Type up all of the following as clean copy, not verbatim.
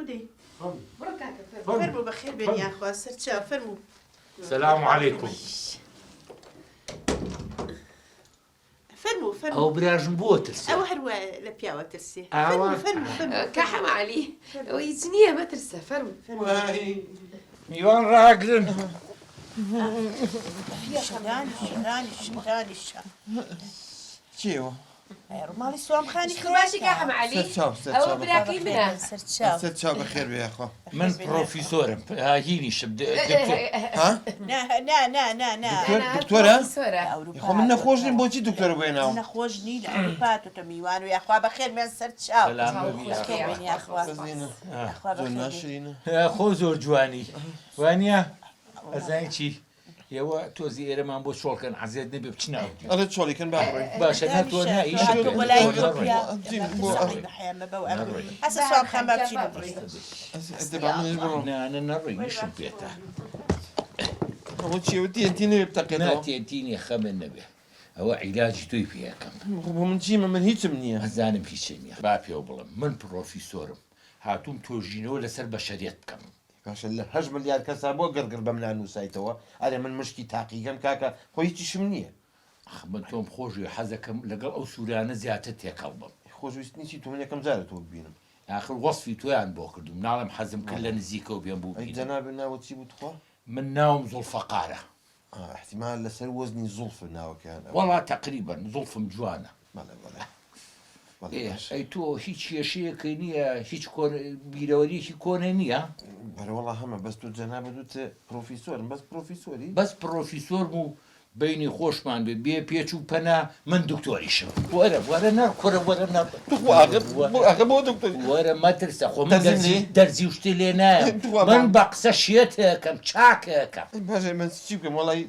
دي فرموا بخير بين يا اخوان سرتشا فرموا. السلام عليكم. فرموا او براجن بوترسي او هروا لبياوة ترسي فرموا كحم علي ويزنيه ما ترسى فرموا واي ميوان راجلن شغاني چیوە؟ ماڵی سوام خانی باشی كحم علي او براكي منها سەر چاو بەخێر بێ یاخوا. من بروفيسورم هاهينيش ها؟ نا دکتۆرە؟ دكتورة خۆ من نەخۆش نیم بۆچی دکتۆرە بێناوە؟ نەخۆش نی لە ئەوروپا میوان و یاخوا بەخێر میان سەر چاو زۆر ناشرینە. خۆ زۆر جوانی وانە ئەزای چی ئێوە تۆزی ئێرەمان بۆ چۆڵکەن عزیێت نەبێ بچنە ئەڵێ چۆڵیکەن باڕێ. باشە ناتوە نائیش ئەسە سوام خەم بچین نانە نەڕێنیشم پێێتە ئەوە چیوە تێنتی نوێ بتەقێتەوە. ناتێنتینی خەمن نەبێ ئەوە عیلاجی توی پێەکەم. بۆ من چیمە من هیچم نییە. ئەزانم هیچ نییە با پێ بڵم من پرۆفیسۆرم هاتووم تۆژینەوە لەسەر بەشەریەت بکەم. باشە لە 8 ملیار کەسا بۆ گەرگر بەم نانووسیتەوە ئەرێ من مشکی تاقیگەم کاکە خۆ هیچیشم نییە. من تۆم خۆشی حەزەکەم لەگەڵ ئەو سوورانە زیاتر تێکەڵ بم. خۆشویستنی چی تو من یەکەم جارە تۆ ببینم. آخر وەصفی تۆیان بۆ کردوم ناڵم حەزم کرد لە نزیکەوە بێم بوو بینم. جەنابێ ناوە چی بوو تخوا؟ من ناوم زوڵفەقارە. احتیمال لەسەر وەزنی زوڵف ناوەکەیان. وەڵا تەقریبا زوڵفم جوانە. بەڵێ ئەی تۆ هیچ کێشەیەکی نییە هیچ بیرەوەریەکی کۆنە نییە؟ بەرەوەڵا هەمە بەس تۆ جەنابە دووتە پرۆفیسۆرم بەس پرۆفیسۆری؟ بەس پرۆفیسۆرم و بینی خۆشمان بێ پێچ و پەنا من دکتۆریشم. وەرە نەڕکۆرە وەرە ئەگە بۆ دکتۆری وەرە مەترسە خۆ من دەرزی و شتێ لێ نایە من بە قسە شێتەکەم چاکەکەم. باشێ من چی بکەم وەڵی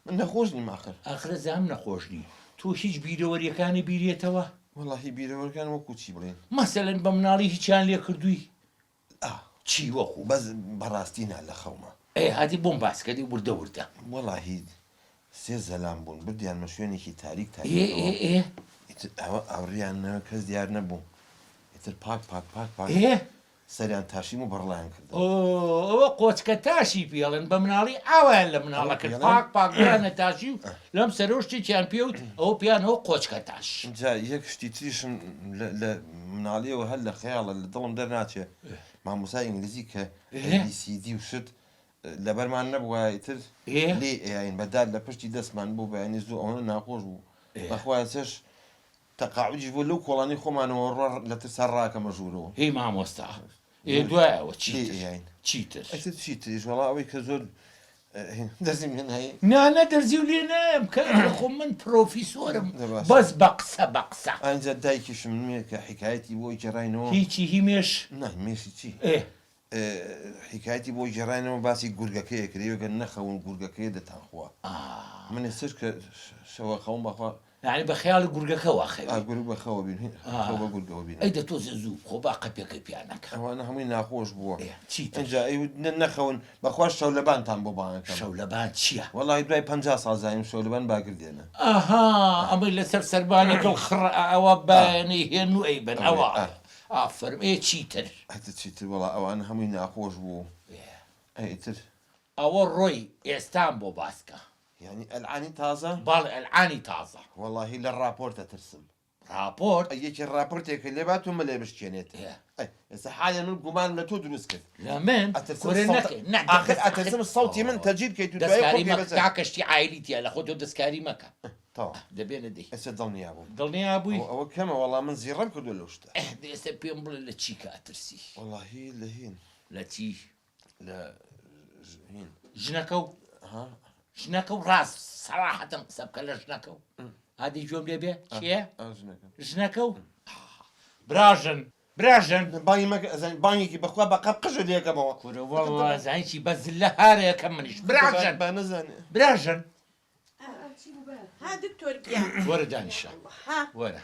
من نەخۆش نیم ئاخر. ئاخرە زام نەخۆشنی تۆ هیچ بیرەوەریەکانی بیرێتەوە؟ وەڵاهی بیرەوەەکان وەکو چی بڵێن؟ مەسەلەن بە مناڵی هیچیان لێ کردووی؟ چی وەکو بەس بەڕاستینا لە خەومە. ئەی هاتی بۆم باسکەدی وردە وەڵاهی سێ زەلام بوون بردیان مە شوێنێکی تاریک ئەوڕیانەوە کەس دیار نەبوو ئیتر پاک سەریان تاشیم و بەڕڵیان کرد. ئەوە قۆچکە تاشی پێڵێن بە مناڵی ئاوایان لە مناڵە کرد پاکیانە تاشی و لەم سەرۆشتێکیان پێوت ئەوە پیانەوە قۆچکە تاش. جا یەک شتی تریشم لە مناڵیەوە هەر لە خەیاڵە لە دڵم دەرناچێ مامۆسای ئینگلیزی کە ABCD و شت لەبەرمان نەبووە ئیتر لێ ئێین بەداد لە پشتی دەستمان بوو بەینی زوو ئەوە ناخۆش بوو بەخوای سەش تەقاعودی بۆ لەو کۆڵانی خۆمانەوە ڕۆ لە ترسان ڕاکەمە ژوورەوە. هی مامۆستا دوایەوە چیتر چیتریش وەڵا ئەوەی کە زۆر دەزیم هێن هەیە نانە دەرزی و لێ نام کە خۆ من پرۆفیسۆرم بەس بە قسە ئەنجا دایکیشم نوێ کە حکایەتی بۆی جێڕاینەوە هیچی هیمێش مێشی چی حکایەتی بۆی جێڕاینەوە باسی گورگەکەیە کرێوەگە نەخەون گورگەکەی دەتانخوا من سر کە شەوە خەوم بەخوا یعنی بە خەیاڵ گورگەکەەوە گور بەخەوە بین گورگەوە بین ئەی دەتۆزە زوو خۆ با قەپێکەکەی پیانەکە ئەوانە هەمووی ناخۆش بووە چیجا نەخەون بەخوا شەو لەبانتان بۆ بانەکە شەو لەبان چییە؟ وەڵی دوای 50 ساڵ زانیم شەو لەبان باگردێنە ئەمەی لەسەر سەربانێکە خڕ ئەوە بەێنەی هێن و ئەی بن ئەوە ئافرم چیتر چیتر وڵا ئەوان هەمووی ناخۆش بوو ئەیتر ئەوە ڕۆی ئێستان بۆ باسکە يعني العاني تازة؟ بەڵ ئەلعانی تازە والله للرابورت ترسم راپۆرت ئەیەکی راپۆرتێکە لێ باتومە لێ بشکێنێت ئێستا حاليا من گومان لە تۆ دروست کرد لە من ئەترسم سەوتی من تەجیب کەیت و کاکەشتی عایلیتە لە خۆ تۆ دەستکاری مەکە دەبێنە دەی ئێستا دڵنیا بوو دڵنیا بووی ئەوە کەمە وەڵام من زیڕەم کردو لەو شتە ئێستا پێم بڵێ لە چی کە ئەترسی وەڵاهی لە هین لە چی لە هین ژنەکە و ژنەکە و ڕاست سەراحەتەم قسە بکە لە ژنەکە و هادی جۆم لێ بێ چیە ژنەکە و براژن بانێکی بەخوا بە قەب قژە لێکەمەوە زانیی بە زلە هارەیەکەم منیش براژن وەرە دانیشە وەرە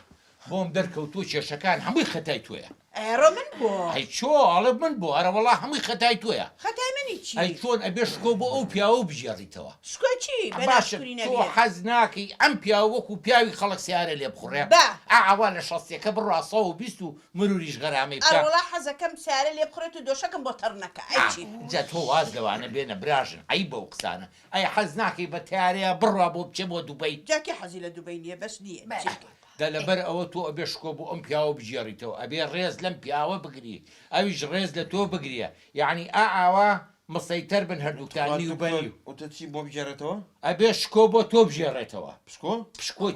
بۆم دەرکەوتووە کێشەکان هەمووی خەتای توێە ئێڕۆ من بۆ هەی چۆ ئەڵێ من بۆ ئەرە وەڵا هەمووی خەتای توێە خەتای منی ئەی چۆن ئەبێ شکۆ بۆ ئەو پیاوە بژێڕیتەوە شکۆچی باشە تۆ حەز ناکەی ئەم پیاوە وەکو پیاوی خەڵک سیارە لێ بخوڕێ ئاوا لە شەستێکە بڕوا 120 و مروریش غەرامەی ئەوڵا حەزەکەم سیارە لێ بخڕێت و دۆشەکەم بۆ تەڕ نەکە ئەیچی جا تۆ واز لەوانە بێنە براژن ئەی بەو قسانە ئەی حەز ناکەی بە تیارەیە بڕوا بۆ بچێ بۆ دووبەی جاکی حەزی لە دووبەی نییە بەس نییە دا لەبەر ئەوە تۆ ئەبێ شکۆ بۆ ئەم پیاوە بژێڕیتەوە ئەبێ ڕێز لەم پیاوە بگری ئەویش ڕێز لە تۆ بگریە یعنی ئاوا مەسەیتەر بن هەردووکتان نیوبەنی وتەچی بۆ بجێڕێتەوە ئەبێ شکۆ بۆ تۆ بژێڕێتەوە پشکۆ پشکۆی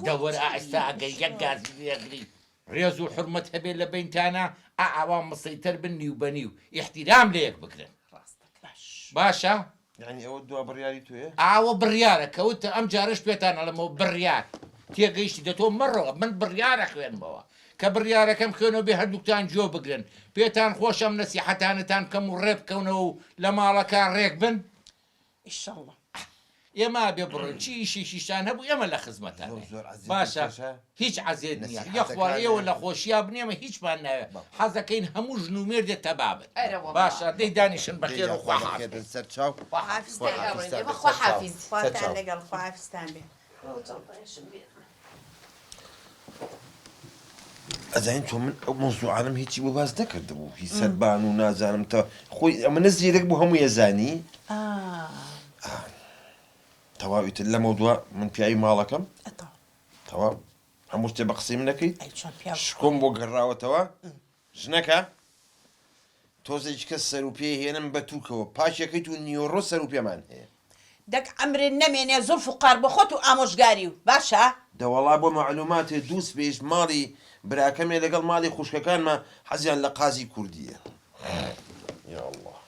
دەوەرە ئەستا ئەگەر یەک گازی لێگری ڕێز و حرمەت هەبێت لە بینتانە ئاوا مەسەیتەر بن نیوبەنی و ئیحتیرام لە یەک بکرن باشە یعنی ئەوە دوا بڕیاری توێ ئاوە بڕیارە کەوتە ئەم جارش پێتان ئەڵەمەوە بڕیار تێگەیشتی دەتۆ مەڕەوە من بڕیارە خوێنمەوە کە بڕیارەکەم خوێنەوە بێ هەردووکتان جۆ بگرن پێتان خۆشەم نەسیحەتانتان کەم و ڕێ بکەونەوە و لە ماڵەکە ڕێک بن ئیشەڵڵا ئێمە بێ بڕن چی ئیشیشان هەبوو ئێمە لە خزمەتان باشە هیچ عەزیێت نییە یەخوا ئێوە لە خۆشییا بنێمە هیچمان ناوێت حەزەکەین هەموو ژن و مێردێت تەبابن باشە دەی دانیشن بەخێر و خواحافظ سەر چاو خواحافظ خواتان لەگەڵ خواحافستان بێ ئەزانین تۆ من ئەو مۆزوعانم هیچی بۆ باز نەکردبوو هی سەربان و نازانم تا خۆی ئەمە نەزیرێک بوو هەموو ێزانی تەواویتر لە مەوضوع من پیاوی ماڵەکەم تەواو هەموو شتێ بە قسەی من نەکەیت شکۆم بۆ گەڕاوەتەوە ژنەکە تۆزێک کەس سەر و پێ هێنم بە تووکەوە پاشەکەیت و نیۆڕۆ سەر و پێمان هەیە دەک ئەمرێن نەمێنێ زۆر فقار بە خۆت و ئامۆژگاری و باشە دەوەڵا بۆ معلوماتێ دووس پێش ماڵی براکەمێ لەگەڵ ماڵی خوشکەکانمە حەزیان لە قازی کوردیە یا الله